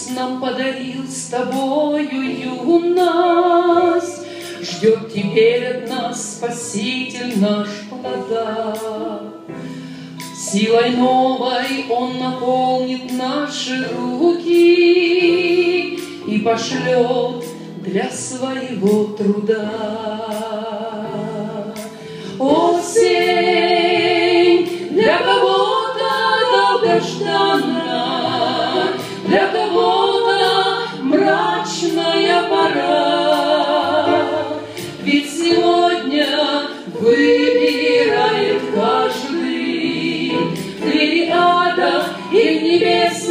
Иисус нам подарил с тобою юность, ждет теперь от нас Спаситель наш плода. Силой новой Он наполнит наши руки и пошлет для своего труда. Осень для кого-то долгожданна, для кого-то мрачная пора. Ведь сегодня выбирает каждый в двери ада и в небес